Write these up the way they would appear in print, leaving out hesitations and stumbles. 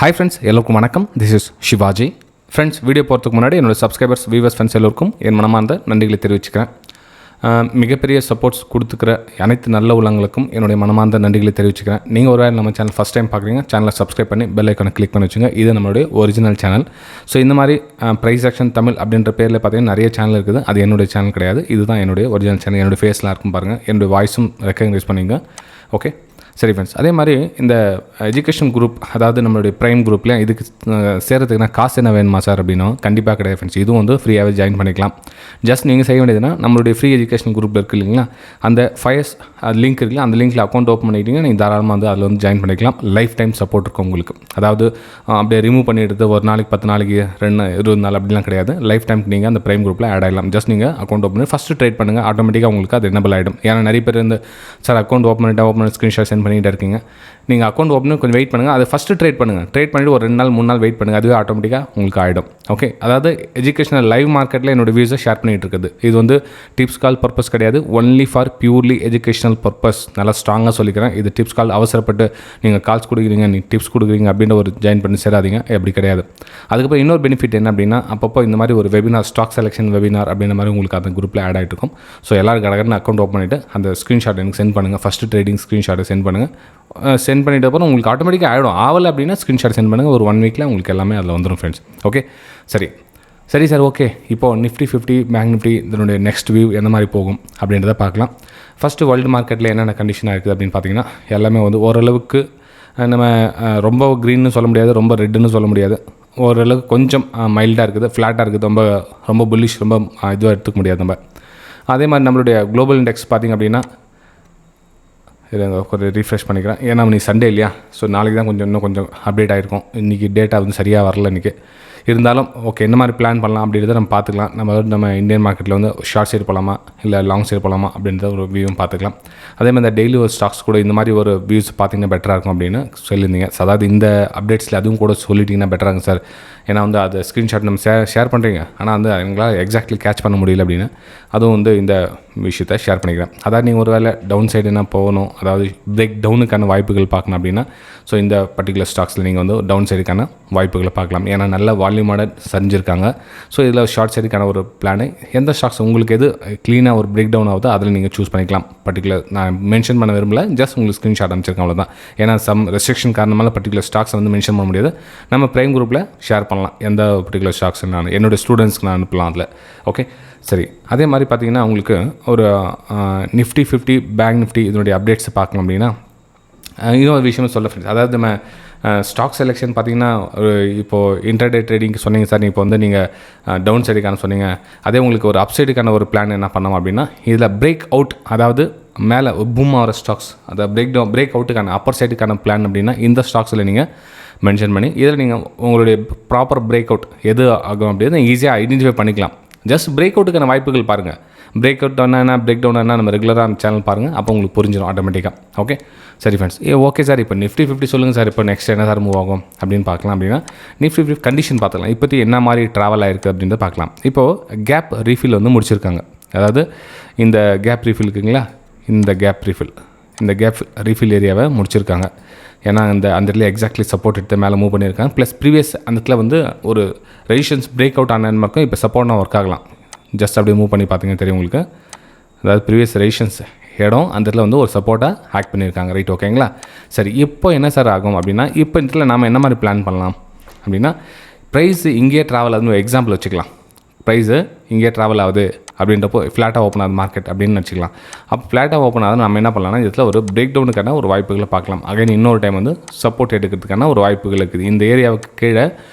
Hi friends, எல்லோருக்கும் வணக்கம். This is Shivaji. Friends, video போகிறதுக்கு முன்னாடி என்னோட சப்ஸ்கிரைபர்ஸ், வியூவர்ஸ், ஃப்ரெண்ட்ஸ் எல்லோருக்கும் என் மனமார்ந்த நன்றிகளை தெரிவிச்சுக்கிறேன். மிகப்பெரிய சப்போர்ட்ஸ் கொடுத்துக்கிற அனைத்து நல்ல உள்ளங்களுக்கும் என்னுடைய மனமார்ந்த நன்றிகளை தெரிவிச்சுக்கிறேன். நீங்கள் ஒரு வேளை நம்ம சேனல் ஃபஸ்ட் டைம் பார்க்குறீங்க, சேனலை சப்ஸ்கிரைப் பண்ணி பெல் ஐக்கானை கிளிக் பண்ணி வச்சுங்க. இது நம்மளுடைய ஒரிஜினல் சேனல். ஸோ இந்த மாதிரி Preis-Aktion தமிழ் அப்படின்ற பேரில் பார்த்தீங்கன்னா நிறைய சேனல் இருக்குது. அது என்னுடைய சேனல் கிடையாது. இதுதான் என்னுடைய ஒரிஜினல் சேனல். என்னுடைய ஃபேஸ்லாம் இருக்கும் பாருங்கள். என்னுடைய வாய்ஸும் ரெக்கக்னைஸ் பண்ணிங்க. ஓகே, சரி ஃப்ரெண்ட்ஸ். அதே மாதிரி இந்த எஜுகேஷன் குரூப், அதாவது நம்மளுடைய ப்ரைம் குரூப்பில் இதுக்கு சேர்கிறதுக்குனா காசு என்ன வேணுமா சார் அப்படின்னா கண்டிப்பாக கிடையாது ஃப்ரெண்ட்ஸ். இதுவும் வந்து ஃப்ரீயாகவே ஜாயின் பண்ணிக்கலாம். ஜஸ்ட் நீங்கள் செய்ய வேண்டியதுன்னா நம்மளுடைய ஃப்ரீ எஜுகேஷன் குரூப்பில் இருக்குது இல்லைங்களா, அந்த ஃபயர்ஸ் லிங்க் இருக்குல்ல, அந்த லிங்க்கில் அக்கௌண்ட் ஓப்பன் பண்ணிக்கிட்டீங்க, நீங்கள் தாராளமாக வந்து அதில் வந்து ஜாயின் பண்ணிக்கலாம். லைஃப் டைம் சப்போர்ட் இருக்கும் உங்களுக்கு. அதாவது அப்படியே ரிமூவ் பண்ணிவிடுறது ஒரு நாளைக்கு 10 நாளைக்கு 20 நாள் அப்படிலாம் கிடையாது. லைஃப் டைம் நீங்கள் அந்த ப்ரைம் குரூப்பில் ஆட் ஆகிடலாம். ஜஸ்ட் நீங்கள் அக்கௌண்ட் ஓப்பன் பண்ணி ஃபஸ்ட்டு ட்ரேட் பண்ணுங்கள், ஆட்டோமேட்டிக்காக உங்களுக்கு அது எனபிள் ஆகிடும். ஏன்னா நிறைய பேர் இந்த சார் அக்கௌண்ட் ஓப்பன் பண்ணி ஸ்க்ரீன்ஷாட் சென்ட் பண்ணிகிட்டு இருக்கீங்க. நீங்கள் அக்கௌண்ட் ஓப்பன் கொஞ்சம் வெயிட் பண்ணுங்கள். அதை ஃபஸ்ட்டு ட்ரேட் பண்ணுங்கள். ட்ரேட் பண்ணிவிட்டு ஒரு 2 நாள் 3 நாள் வெயிட் பண்ணுங்கள். அதுவே ஆட்டோமேட்டிக்காக உங்களுக்கு ஆகிடும். ஓகே, அதாவது எஜுகேஷனல் லைவ் மார்க்கெட்டில் என்னோட வியூஸை ஷேர் பண்ணிகிட்டு இருக்குது. இது வந்து டிப்ஸ் கால் பர்பஸ் கிடையாது. Only for purely educational purpose. நல்லா ஸ்ட்ராங்காக சொல்லிக்கிறேன். இது டிப்ஸ் கால் அவசரப்பட்டு நீங்கள் கால்ஸ் கொடுக்குறீங்க, நீங்கள் டிப்ஸ் கொடுக்குறீங்க அப்படின்ற ஒரு ஜாயின் பண்ணி சேராதீங்க. அப்படி கிடையாது. அதுக்கப்புறம் இன்னொரு பெனிஃபிட் என்ன அப்படின்னா, அப்பப்போ இந்த மாதிரி ஒரு வெபினார், ஸ்டாக் செலெக்ஷன் வெபினார் அப்படின்ற மாதிரி உங்களுக்கு அந்த குரூப்பில் ஆட் ஆகிட்டு இருக்கும். ஸோ எல்லோரும் கடற்கன்னு அக்கௌண்ட் ஓப்பன் பண்ணிவிட்டு அந்த ஸ்க்ரீன்ஷாட் எனக்கு சென்ட் பண்ணுங்கள். ஃபஸ்ட்டு ட்ரேடிங் ஸ்க்ரீன்ஷாட்டை சென்ட் பண்ணுங்கள். சென்ட் பண்ணிட்ட அப்புறம் உங்களுக்கு ஆட்டோமேட்டிக்காக ஆகிடும். ஆகலை அப்படின்னா ஸ்க்ரீன்ஷாட் சென்ட் பண்ணுங்கள். ஒரு 1 வீக்கில் உங்களுக்கு எல்லாமே அதில் வந்துடும் ஃப்ரெண்ட்ஸ். ஓகே, சரி சார். ஓகே, இப்போது நிஃப்டி 50, பேங்க் நிஃப்டி இதனுடைய நெக்ஸ்ட் வியூ எந்த மாதிரி போகும் அப்படின்றத பார்க்கலாம். ஃபஸ்ட்டு வேர்ல்டு மார்க்கெட்டில் என்னென்ன கண்டிஷனாக இருக்குது அப்படின்னு பார்த்தீங்கன்னா, எல்லாமே வந்து ஓரளவுக்கு நம்ம ரொம்ப க்ரீன்னு சொல்ல முடியாது, ரொம்ப ரெட்டுன்னு சொல்ல முடியாது. ஓரளவுக்கு கொஞ்சம் மைல்டாக இருக்குது, ஃப்ளாட்டாக இருக்குது. ரொம்ப புல்லிஷ், ரொம்ப இதுவாக எடுத்துக்க முடியாது நம்ம. அதே மாதிரி நம்மளுடைய குளோபல் இண்டெக்ஸ் பார்த்திங்க அப்படின்னா, இதை ஒரு ரீஃப்ரெஷ் பண்ணிக்கிறேன். ஏன்னா இன்னைக்கு சண்டே இல்லையா, ஸோ நாளைக்கு தான் இன்னும் கொஞ்சம் அப்டேட் ஆகிருக்கும். இன்றைக்கி டேட்டா வந்து சரியாக வரல இன்றைக்கி. இருந்தாலும் ஓகே, என்ன மாதிரி பிளான் பண்ணலாம் அப்படின்றத நம்ம பார்த்துக்கலாம். நம்ம இந்தியன் மார்க்கெட்டில் வந்து ஷார்ட் சைடு போகலாமா இல்லை லாங் சைடு போகலாமா அப்படின்றத ஒரு வியூவும் பார்த்துக்கலாம். அதே மாதிரி இந்த டெய்லி ஒரு ஸ்டாக்ஸ் கூட இந்த மாதிரி ஒரு வியூஸ் பார்த்திங்கன்னா பெட்டராக இருக்கும் அப்படின்னு சொல்லியிருந்தீங்க. அதாவது இந்த அப்டேட்ஸில் அதுவும் கூட சொல்லிட்டிங்கன்னா பெட்டராக இருக்கும் சார். ஏன்னா வந்து அது ஸ்க்ரீன்ஷாட் நம்ம ஷேர் பண்ணுறீங்க, ஆனால் வந்து எங்களால் எக்ஸாக்ட்லி கேட்ச் பண்ண முடியல அப்படின்னு அதுவும் வந்து இந்த விஷயத்தை ஷேர் பண்ணிக்கிறேன். அதாவது நீங்கள் ஒரு வேளை டவுன் சைடு என்ன போகணும், அதாவது பிரேக் டவுனுக்கான வாய்ப்புகள் பார்க்கணும் அப்படின்னா, ஸோ இந்த பர்டிகுலர் ஸ்டாக்ஸில் நீங்கள் வந்து டவுன் சைடுக்கான வாய்ப்புகளை பார்க்கலாம். ஏன்னா நல்ல வால்யூமோட சரிஞ்சிருக்காங்க. ஸோ இதில் ஷார்ட் சைடுக்கான ஒரு பிளானு, எந்த ஸ்டாக்ஸ் உங்களுக்கு எது க்ளீனாக ஒரு பிரேக் டவுன் ஆகுதோ அதில் நீங்கள் சூஸ் பண்ணிக்கலாம். பர்டிகுலர் நான் மென்ஷன் பண்ண விரும்பல, ஜஸ்ட் உங்களுக்கு ஸ்க்ரீன்ஷாட் அனுப்பிச்சிருக்கேன், அவ்வளோதான். ஏன்னா ரெஸ்ட்ரிக்ஷன் காரணமாக பர்டிகுலர் ஸ்டாக்ஸை வந்து மென்ஷன் பண்ண முடியாது. நம்ம ப்ரைம் குரூப்பில் ஷேர் பண்ணலாம் எந்த பர்டிகுலர் ஸ்டாக்ஸ் என்னுடைய ஸ்டூடெண்ட்ஸ்க்கு நான் அனுப்பலாம் அதில். ஓகே, சரி. அதே மாதிரி பார்த்தீங்கன்னா உங்களுக்கு ஒரு நிஃப்டி 50, பேங்க் நிஃப்டி இதனுடைய அப்டேட்ஸ் பார்க்கணும் அப்படின்னா இன்னொரு விஷயமும் சொல்ல ஃப்ரெண்ட்ஸ். அதாவது நம்ம ஸ்டாக் செலெக்ஷன் பார்த்திங்கன்னா, இப்போது இன்டர்டே ட்ரேடிங்க்கு சொன்னீங்க சார், இப்போ வந்து நீங்கள் டவுன் சைடுக்கான சொன்னீங்க. அதே உங்களுக்கு ஒரு அப் சைடுக்கான ஒரு பிளான் என்ன பண்ணோம் அப்படின்னா, இதில் பிரேக் அவுட், அதாவது மேலே பூம் ஆகிற ஸ்டாக்ஸ், அதை பிரேக் அவுட்டுக்கான அப்பர் சைடுக்கான பிளான் அப்படின்னா இந்த ஸ்டாக்ஸில் நீங்கள் மென்ஷன் பண்ணி இதில் நீங்கள் உங்களுடைய ப்ராப்பர் பிரேக் அவுட் எது ஆகும் அப்படின்னு ஈஸியாக ஐடென்டிஃபை பண்ணிக்கலாம். ஜஸ்ட் பிரேக் அவுட்டுக்கான வாய்ப்புகள் பாருங்கள். பிரேக் அவுட் என்ன, பிரேக் டவுன் என்ன, நம்ம ரெகுலராக அந்த சேனல் பாருங்கள். அப்போ உங்களுக்கு புரிஞ்சிடும் ஆட்டோமேட்டிக்காக. ஓகே, சரி ஃப்ரெண்ட்ஸ். ஓகே சார், இப்போ நிஃப்டி 50 சொல்லுங்கள் சார், இப்போ நெக்ஸ்ட் என்ன சார் மூவ் ஆகும் அப்படின்னு பார்க்கலாம். அப்படின்னா நிஃப்டி 50 கண்டிஷன் பார்த்துக்கலாம். இப்போத்தி என்ன மாதிரி ட்ராவல் ஆகிருக்கு அப்படின்றத பார்க்கலாம். இப்போது கேப் ரீஃபில் வந்து முடிச்சிருக்காங்க. அதாவது இந்த கேப் ரீஃபில் இருக்குங்களா, இந்த கேப் ரீஃபில் ஏரியாவை முடிச்சிருக்காங்க. ஏன்னா அந்த இடத்துல எக்ஸாக்ட்லி சப்போர்ட் எடுத்து மேலே மூவ் பண்ணியிருக்காங்க. ப்ளஸ் ப்ரீவியஸ் அந்த இடத்துல வந்து ஒரு ரெசிஸ்டன்ஸ் பிரேக் அவுட் ஆன இருக்கும். இப்போ சப்போர்ட்னா ஒர்க் ஆகலாம். ஜஸ்ட் அப்படியே மூவ் பண்ணி பார்த்தீங்கன்னா தெரியும் உங்களுக்கு. அதாவது ப்ரீவியஸ் ரெசிஸ்டன்ஸ் இடம் அந்த இடத்துல வந்து ஒரு சப்போர்ட்டாக ஆக்ட் பண்ணியிருக்காங்க. ரைட், ஓகேங்களா. சரி, இப்போ என்ன சார் ஆகும் அப்படின்னா, இப்போ இந்த இடத்துல நாம் என்ன மாதிரி பிளான் பண்ணலாம் அப்படின்னா, ப்ரைஸ் இங்கேயே ட்ராவல் ஆகுது. எக்ஸாம்பிள் வச்சுக்கலாம். ப்ரைஸு இங்கே ட்ராவல் ஆகுது அப்படின்றப்போ ஃப்ளாட்டாக ஓப்பன் ஆகுது மார்க்கெட் அப்படின்னு வச்சுக்கலாம். அப்போ ஃப்ளாட்டாக ஓப்பன் ஆகுது நம்ம என்ன பண்ணலாம்னா, இதில் ஒரு பிரேக் டவுனுக்கான ஒரு வாய்ப்புகளை பார்க்கலாம். அகைன் இன்னொரு டைம் வந்து சப்போர்ட் எடுக்கிறதுக்கான ஒரு வாய்ப்புகள் இருக்குது. இந்த ஏரியாவுக்கு கீழே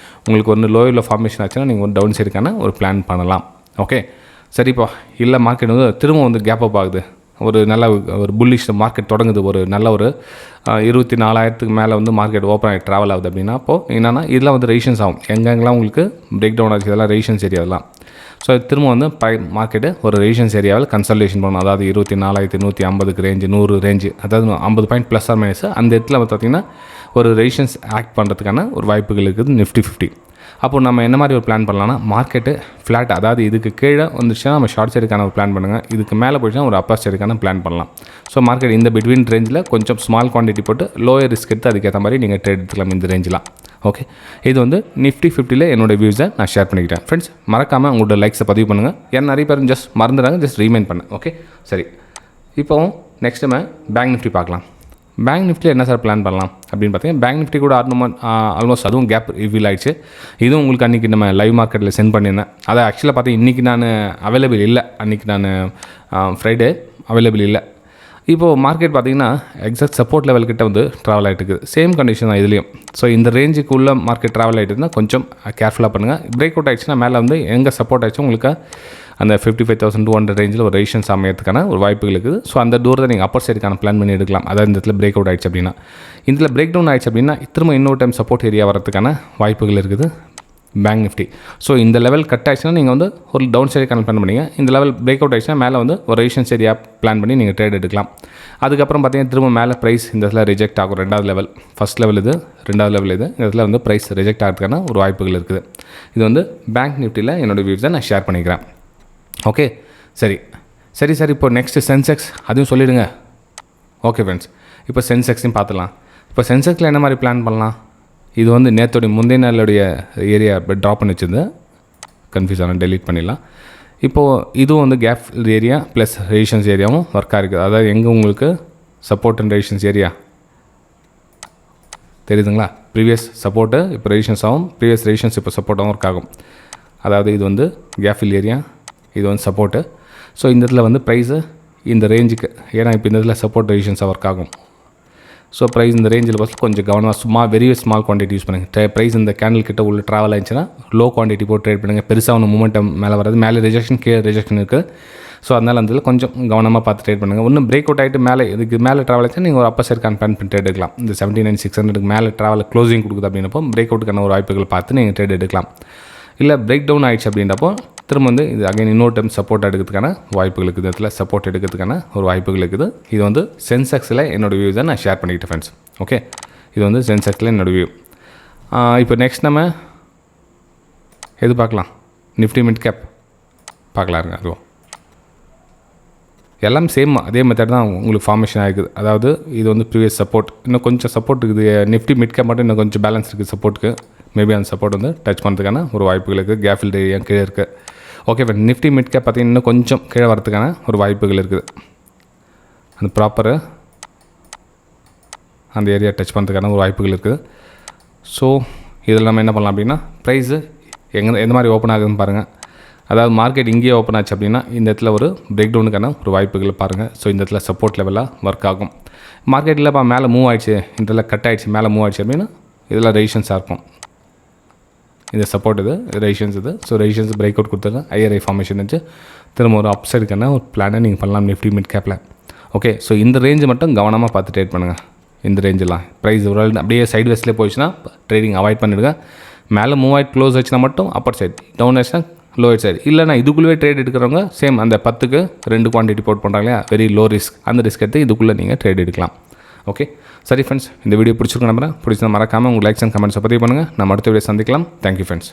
உங்களுக்கு ஒரு லோயில் ஃபார்மேஷன் ஆச்சுன்னா நீங்கள் ஒரு டவுன் சைடுக்கான ஒரு பிளான் பண்ணலாம். ஓகே, சரிப்பா. இல்லை மார்க்கெட் வந்து திரும்ப வந்து கேப் அப் ஆகுது, ஒரு நல்ல ஒரு புல்லிஷ் மார்க்கெட் தொடங்குது, ஒரு நல்ல ஒரு 24,000க்கு மேலே வந்து மார்க்கெட் ஓப்பன் ஆகி ட்ராவல் ஆகுது அப்படின்னா, அப்போது என்னென்னா இதெல்லாம் வந்து ரெசிஸ்டன்ஸ் ஆகும். எங்கெங்கெல்லாம் உங்களுக்கு பிரேக் டவுன் ஆச்சு இதெல்லாம் ரெசிஸ்டன்ஸ் ஏரியாவெல்லாம். ஸோ திரும்ப வந்து மார்க்கெட்டு ஒரு ரெசிஸ்டன்ஸ் ஏரியாவில் கன்சல்டேஷன் பண்ணணும். அதாவது 24,150 ரேஞ்சு, 100 ரேஞ்சு, அதாவது 50 பாயிண்ட் ப்ளஸ் ஆர் மைனஸ் அந்த இடத்துல பார்த்திங்கன்னா ஒரு ரெசிஸ்டன்ஸ் ஆக்ட் பண்ணுறதுக்கான ஒரு வாய்ப்புகள் இருக்குது நிஃப்டி 50. அப்போ நம்ம என்ன மாதிரி ஒரு பிளான் பண்ணலாம்னா மார்க்கெட்டு ஃப்ளாட், அதாவது இதுக்கு கீழே வந்துச்சுன்னா நம்ம ஷார்ட் சைடுக்கான ஒரு பிளான் பண்ணுங்கள், இதுக்கு மேலே போயிடுச்சுன்னா ஒரு அப்பர் சைடுக்கான பிளான் பண்ணலாம். ஸோ மார்க்கெட் இந்த பிட்வீன் ரேஞ்சில் கொஞ்சம் ஸ்மால் குவான்டிட்டி போட்டு லோயர் ரிஸ்க் எடுத்து அதுக்கேற்ற மாதிரி நீங்கள் ட்ரேட் எடுத்துக்கலாம் இந்த ரேஞ்செலாம். ஓகே, இது வந்து நிஃப்டி 50ல் என்னோடய வியூஸை நான் ஷேர் பண்ணிக்கிட்டேன். ஃப்ரெண்ட்ஸ், மறக்காமல் உங்களோட லைக்ஸை பதிவு பண்ணுங்கள். ஏன்னா நிறைய பேர் ஜஸ்ட் மறந்துடுறாங்க, ஜஸ்ட் ரீமைண்ட் பண்ணேன். ஓகே, சரி. இப்போவும் நெக்ஸ்ட் நம்ம பேங்க் நிஃப்டி பார்க்கலாம். பேங்க் நிஃப்டியில் என்ன சார் பிளான் பண்ணலாம் அப்படின்னு பார்த்தீங்கன்னா, பேங்க் நிஃப்டி கூட ஆல்மோஸ்ட் அதுவும் கேப் ரிவீல் ஆகிடுச்சு. இதுவும் உங்களுக்கு அன்றைக்கி நம்ம லைவ் மார்க்கெட்டில் சென்ட் பண்ணியிருந்தேன். அதை ஆக்சுவலாக பார்த்தீங்கன்னா இன்றைக்கி நான் அவைலபிள் இல்லை, அன்றைக்கி நான் ஃப்ரைடே அவைலபிள் இல்லை. இப்போது மார்க்கெட் பார்த்திங்கன்னா எக்ஸாக்ட் சப்போர்ட் லெவல் கிட்ட வந்து ட்ராவல் ஆகிட்டு இருக்குது. சேம் கண்டிஷன் தான் இதுலேயும். ஸோ இந்த ரேஞ்சுக்கு உள்ள மார்க்கெட் ட்ராவல் ஆகிட்டு இருந்தால் கொஞ்சம் கேர்ஃபுல்லாக பண்ணுங்கள். பிரேக் அவுட் ஆகிடுச்சுன்னா மேலே வந்து எங்கே சப்போர்ட் ஆகிடுச்சோ உங்களுக்கு அந்த 55,200 ரேஞ்சில் ஒரு ரெசிஸ்டன்ஸ் அமையறதுக்கான ஒரு வாய்ப்புகள் இருக்குது. ஸோ அந்த தூரத்தை நீங்கள் அப்பர் சைடுக்கான பிளான் பண்ணி எடுக்கலாம். அதாவது இந்த இடத்துல பிரேக் அவுட் ஆகிடுச்சு அப்படின்னா, இதில் பிரேக் டவுன் ஆகிடுச்சு அப்படின்னா திரும்ப இன்னொரு டைம் சப்போர்ட் ஏரியா வரதுக்கான வாய்ப்புகள் இருக்குது பேங்க் நிஃப்டி. ஸோ இந்த லெவல் கட் ஆகிடுச்சுன்னா நீங்கள் வந்து ஒரு டவுன் சைடுக்கான பிளான் பண்ணிங்க. இந்த லெவல் பிரேக் அவுட் ஆகிடுச்சுன்னா மேலே வந்து ஒரு ரெசிஸ்டன்ஸ் ஏரியா பிளான் பண்ணி நீங்கள் ட்ரேட் எடுக்கலாம். அதுக்கப்புறம் பார்த்தீங்கன்னா திரும்ப மேலே ப்ரைஸ் இந்த இடத்துல ரிஜெக்ட் ஆகும். ரெண்டாவது லெவல், ஃபஸ்ட் லெவல் இது, ரெண்டாவது லெவல் இது. இந்த இடத்துல வந்து ப்ரைஸ் ரிஜெக்ட் ஆகிறதுக்கான ஒரு வாய்ப்புகள் இருக்குது. இது வந்து பேங்க் நிஃப்டியில் என்னோடய வியூஸை நான் ஷேர் பண்ணிக்கிறேன். ஓகே, சரி சார். இப்போ நெக்ஸ்ட்டு சென்செக்ஸ் அதையும் சொல்லிவிடுங்க. ஓகே ஃப்ரெண்ட்ஸ், இப்போ சென்செக்ஸையும் பார்த்துலாம். இப்போ சென்செக்ஸில் என்ன மாதிரி பிளான் பண்ணலாம்? இது வந்து நேற்றோடைய முந்தைய நாளுடைய ஏரியா ட்ராப் பண்ணி வச்சுருந்து கன்ஃபியூஸ் ஆனால் டெலீட் பண்ணிடலாம். இப்போது இதுவும் வந்து கேப் ஏரியா ப்ளஸ் ரெசிஸ்டன்ஸ் ஏரியாவும் ஒர்க்காக இருக்குது. அதாவது எங்கே உங்களுக்கு சப்போர்ட் அண்ட் ரெசிஸ்டன்ஸ் ஏரியா தெரியுதுங்களா? ப்ரீவியஸ் சப்போர்ட்டு இப்போ ரெசிஸ்டன்ஸ் ஆகும், ப்ரீவியஸ் ரெசிஸ்டன்ஸ் இப்போ சப்போர்ட்டாகவும் ஒர்க் ஆகும். அதாவது இது வந்து கேஃபில் ஏரியா, இது வந்து சப்போர்ட்டு. ஸோ இந்த இடத்துல வந்து ப்ரைஸு இந்த ரேஞ்சுக்கு, ஏன்னா இப்போ இந்த இடத்துல சப்போர்ட் ரெசிஸ்டன்ஸாக ஒர்க் ஆகும். ஸோ ப்ரைஸ் இந்த ரேஞ்சில் பார்த்து கொஞ்சம் கவனமாக வெரி ஸ்மால் குவான்டிட்டி யூஸ் பண்ணுங்கள். ப்ரைஸ் இந்த கேண்டில் கிட்ட உள்ள ட்ராவல் ஆகிடுச்சுன்னா லோ குவான்டிட்டி போட்டு ட்ரேட் பண்ணுங்கள். பெருசாக ஒன்று மூமெண்டம் மேலே வராது, மேலே ரிஜெக்ஷன் கீழே ரிஜெக்ஷன் இருக்குது. ஸோ அதனால் அந்த கொஞ்சம் கவனமாக பார்த்து ட்ரேட் பண்ணுங்கள். ஒன்றும் பிரேக் அவுட் ஆகிட்டு மேலே இதுக்கு மேலே ட்ராவல் ஆச்சுன்னா நீங்கள் ஒரு அப்பர் சைடு பிளான் பண்ணி ட்ரேட் எடுக்கலாம். இந்த 79,600க்கு மேலே ட்ராவல் க்ளோசிங் கொடுக்குது அப்படின்னப்போ பிரேக் அவுட்டுக்கான ஒரு வாய்ப்புகள் பார்த்து நீங்கள் ட்ரேட் எடுக்கலாம். இல்லை பிரேக் டவுன் ஆகிடுச்சு அப்படின்றப்போ திரும்ப வந்து இது அகைன் இன்னொரு டைம் சப்போர்ட் எடுக்கிறதுக்கான வாய்ப்புகள் இருக்குது. இடத்துல சப்போர்ட் எடுக்கிறதுக்கான ஒரு வாய்ப்புகள் இருக்குது. இது வந்து சென்செக்ஸில் என்னோடய வியூஸை நான் ஷேர் பண்ணிக்கிட்டேன் ஃப்ரெண்ட்ஸ். ஓகே, இது வந்து சென்செக்ஸில் என்னோடய வியூ. இப்போ நெக்ஸ்ட் நம்ம எது பார்க்கலாம்? நிஃப்டி மிட் கேப் பார்க்கலாருங்க. அதுவும் எல்லாம் சேம் அதே மெத்தட் தான் உங்களுக்கு ஃபார்மேஷன் ஆகிருக்குது. அதாவது இது வந்து ப்ரீவியஸ் சப்போர்ட், இன்னும் கொஞ்சம் சப்போர்ட் இருக்குது. நிஃப்டி மிட் கேப் மட்டும் இன்னும் கொஞ்சம் பேலன்ஸ் இருக்குது சப்போர்ட்டுக்கு. மேபி அந்த சப்போர்ட் வந்து டச் பண்ணுறதுக்கான ஒரு வாய்ப்புகள் இருக்குது. கேஃபில் ஏரியா கீழே இருக்குது. Okay friend, Nifty mid gap பார்த்திங்கன்னா இன்னும் கொஞ்சம் கீழே வரதுக்கான ஒரு வாய்ப்புகள் இருக்குது. அந்த ப்ராப்பரு அந்த ஏரியா டச் பண்ணுறதுக்கான ஒரு வாய்ப்புகள் இருக்குது. ஸோ இதில் நம்ம என்ன பண்ணலாம் அப்படின்னா, ப்ரைஸு எந்த மாதிரி ஓப்பன் ஆகுதுன்னு பாருங்கள். அதாவது மார்க்கெட் இங்கேயே ஓப்பன் ஆச்சு அப்படின்னா இந்த இடத்துல ஒரு பிரேக் டவுனுக்கான ஒரு வாய்ப்புகள் பாருங்கள். ஸோ இந்த இடத்துல சப்போர்ட் லெவலாக ஒர்க் ஆகும். மார்க்கெட்டில் இப்போ மேலே மூவ் ஆகிடுச்சு, இந்த இடத்துல கட் ஆகிடுச்சு, மேலே மூவ் ஆகிடுச்சு அப்படின்னா இதெல்லாம் ரெசிஸ்டன்ஸாக இருக்கும். இந்த சப்போர்ட் இது, ரெசிஸ்டன்ஸ் இது. ஸோ ரெசிஸ்டன்ஸ் பிரேக் அவுட் கொடுத்தது ஐஆர்ஐ ஃபார்மேஷன் வச்சு திரும்ப ஒரு அப் சைடுக்கான ஒரு பிளானை நீங்கள் பண்ணலாம் நிஃப்டி மிட் கேப்பில். ஓகே, ஸோ இந்த ரேஞ்சு மட்டும் கவனமாக பார்த்து ட்ரேட் பண்ணுங்கள். இந்த ரேஞ்செலாம் ப்ரைஸ் ஒரு அப்படியே சைடு வேஸ்ட்லேயே போயிடுச்சுன்னா ட்ரேடிங் அவாய்ட் பண்ணிவிடுங்க. மேலே மூவ் ஆகிட்டு க்ளோஸ் ஆச்சுன்னா மட்டும் அப்பர் சைடு, டவுன் ஆச்சுன்னா லோயர் சைடு. இல்லைனா இதுக்குள்ளே ட்ரேட் எடுக்கிறவங்க சேம் அந்த 10க்கு 2 குவான்டிட்டி போட் பண்ணுறாங்க இல்லையா, வெரி லோ ரிஸ்க். அந்த ரிஸ்க் எடுத்து இதுக்குள்ளே நீங்கள் ட்ரேட் எடுக்கலாம். ஓகே, சரி ஃப்ரெண்ட்ஸ், இந்த வீடியோ பிடிச்சிருக்க நம்புறேன். பிடிச்சதை மறக்காமல் உங்கள் லைக்ஸ் அண்ட் கமெண்ட்ஸை பதிவு பண்ணுங்கள். நம்ம அடுத்த வீடியோ சந்திக்கலாம். Thank you friends.